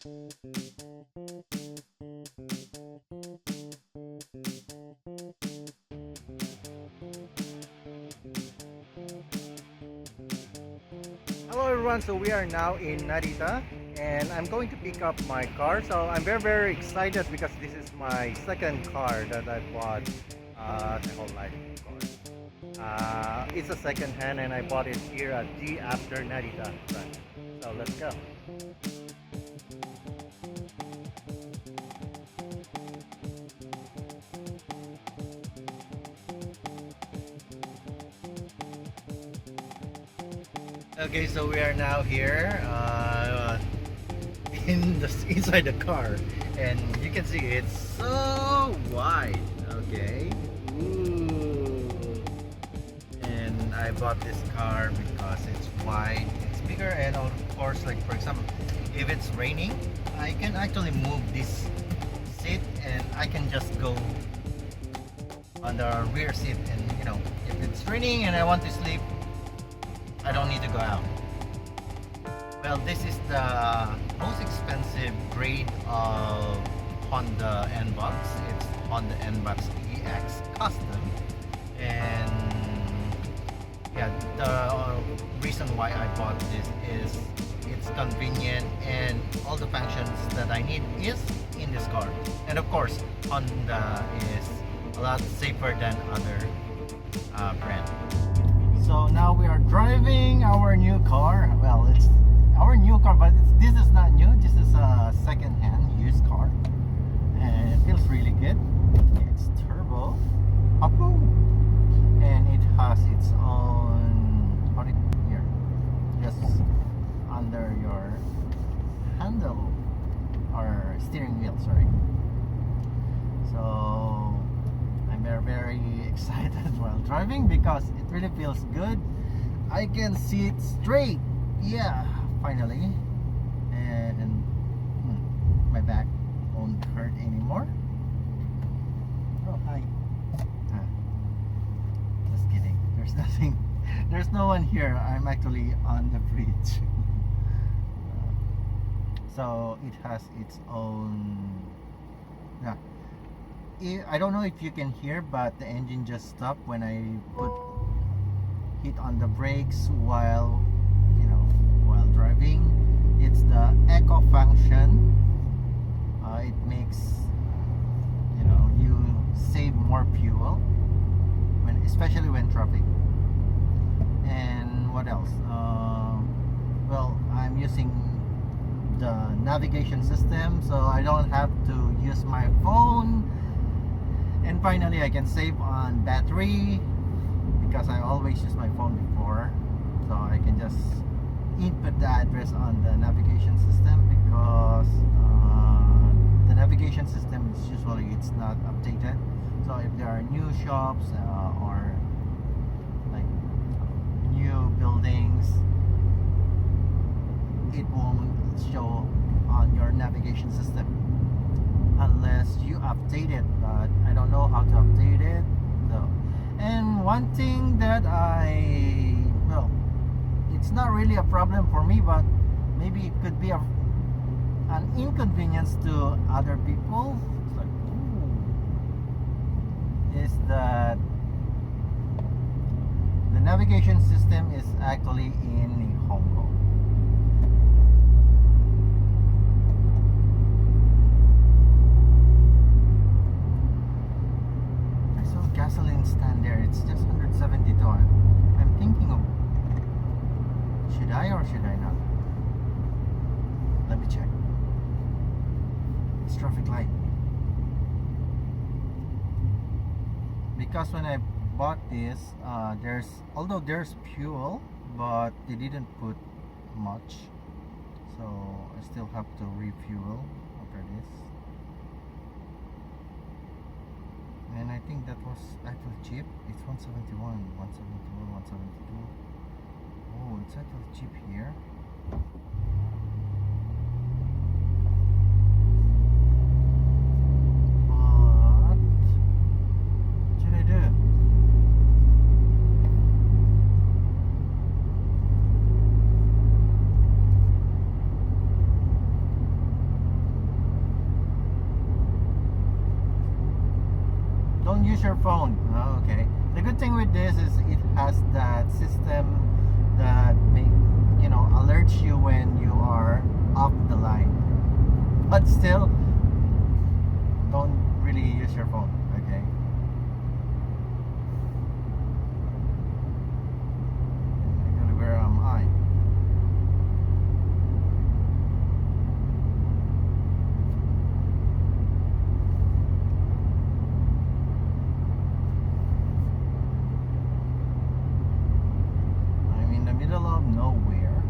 Hello everyone, so we are now in Narita and I'm going to pick up my car. So I'm very excited because this is my second car that I bought my whole life, of course. It's a second hand and I bought it here at G after Narita. So let's go. Okay, so we are now here inside the car, and you can see it's so wide. Okay, ooh. And I bought this car because it's wide, it's bigger, and of course, like for example, if it's raining, I can actually move this seat, and I can just go on the rear seat, and you know, if it's raining and I want to sleep, I don't need to go out. Well, this is the most expensive grade of Honda NBOX. It's Honda NBOX EX Custom. And yeah, the reason why I bought this is it's convenient and all the functions that I need is in this car. And of course, Honda is a lot safer than other brands. So now we are driving our new car. Well, it's our new car, but this is not new. This is a second-hand used car, and it feels really good. It's turbo, and it has its own here, just under your handle or steering wheel. Sorry. So I'm very excited while driving because it really feels good. I can see it straight. Yeah, finally. And my back won't hurt anymore. Oh, hi. Just kidding. There's nothing. There's no one here. I'm actually on the bridge. So it has its own. Yeah. I don't know if you can hear, but the engine just stopped when I hit on the brakes while driving. It's the eco function. It makes you save more fuel especially when traffic. And what else? Well, I'm using the navigation system, so I don't have to use my phone. And finally, I can save on battery because I always use my phone before. So I can just input the address on the navigation system because the navigation system is usually it's not updated. So if there are new shops or like new buildings, it won't show on your navigation system unless you update it, but I don't know how to update it though. And one thing that it's not really a problem for me, but maybe it could be an inconvenience to other people. It's like, is that the navigation system is actually in Nihongo. Gasoline stand there, it's just 172. I'm thinking of, should I or should I not? Let me check. It's traffic light. Because when I bought this, although there's fuel, but they didn't put much, so I still have to refuel after this. And I think that was actually cheap. It's 171, 172. Oh, it's actually cheap here. What should I do? can use your phone. Oh, okay. The good thing with this is it has that system that alerts you when you are off the line. But still, don't really use your phone. Okay. Where am I? I'm in the middle of nowhere.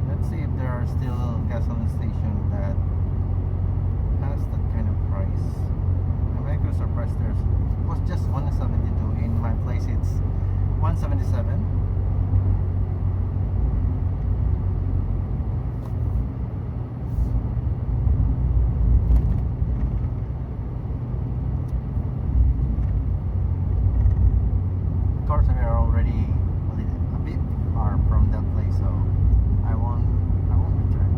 Let's see if there are still gasoline stations that has that kind of price. I'm actually surprised there's was just 172. In my place it's 177. Of course we are already a bit far from that place, so I won't return.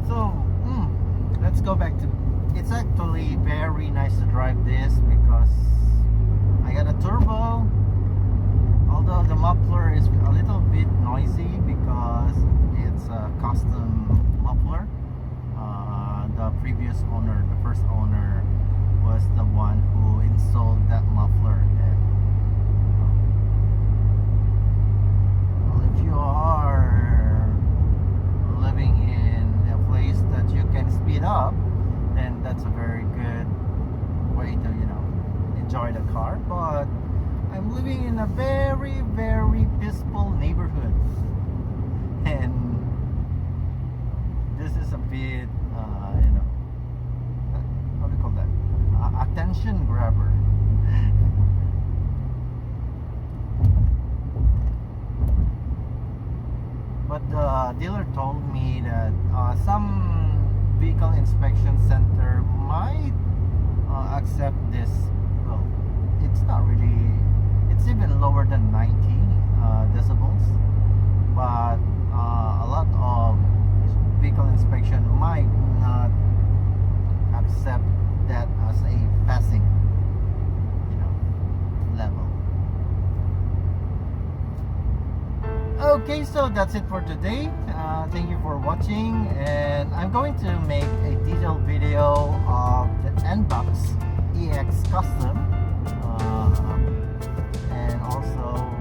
So let's go back to. It's actually very nice to drive this because I got a turbo. Although the muffler is a little bit noisy because it's a custom muffler. The previous owner, the first owner, was the one who installed that muffler. And well, if you are living in a place that you can speed up, then that's a very good way to enjoy the car. But I'm living in a very, very peaceful neighborhood, and this is a bit how do you call that, attention grabber. But the dealer told me that some vehicle inspection center might accept this. Well, it's not really, it's even lower than 90 decibels, but a lot of vehicle inspection might not accept that as a passing level. Okay, so that's it for today. Thank you for watching, and I'm going to make a detailed video of the NBOX EX Custom, and also